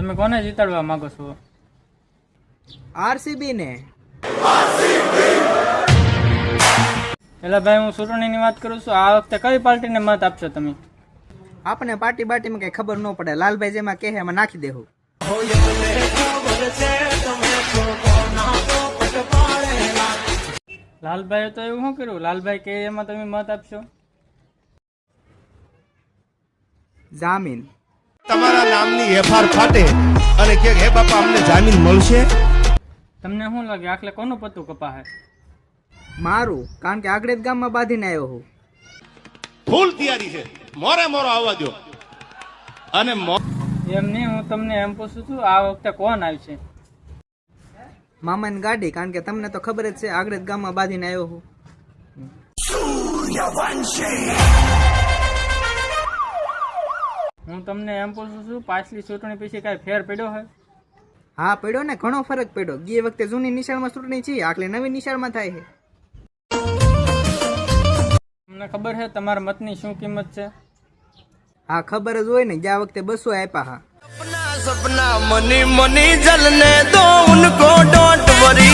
તમે કોને જીતાડવા માંગો છો? આરસીબી ને. એટલે ભાઈ હું ચૂંટણીની વાત કરું છું. આ વખતે કઈ પાર્ટીને મત આપશો તમે? આપણે પાર્ટી બાટીમાં કઈ ખબર ન પડે, લાલભાઈ જેમાં કહે એમાં નાખી દેવું. લાલભાઈએ તો એવું શું કર્યું? લાલભાઈ કે એમાં તમે મત આપશો? જામીન. તમારા નામની એફઆર ફાટે અને કે હે બાપા અમને જામીન મળશે. તમને શું લાગે આખલે કોનું પત્તું કપાહે? મારું, કારણ કે આગળ જ ગામમાં બાંધીને આવ્યો હું. ફૂલ તૈયારી છે, મોરે મોરો આવવા દો. અને એમ નહીં, હું તમને એમ પૂછું છું આ વખતે કોણ આવશે? મામાની ગાડી, કારણ કે તમને તો ખબર જ છે આગળ જ ગામમાં બાંધીને આવ્યો હું. હું તમને એમ પૂછું છું પાછલી ચૂંટણી પછી કાંઈ ફેર પડ્યો હોય? હા પડ્યો ને, ઘણો ફરક પડ્યો. ગઈ વખતે જૂની નિશાળમાં ચૂંટણી છે, આટલે નવી નિશાળમાં થાય છે. તમને ખબર છે તમારા મતની શું કિંમત છે? હા ખબર જ હોય ને, ગયા વખતે 200 આપ્યા. હા सपना मनी मनी जलने दो उनको डोंट वरी।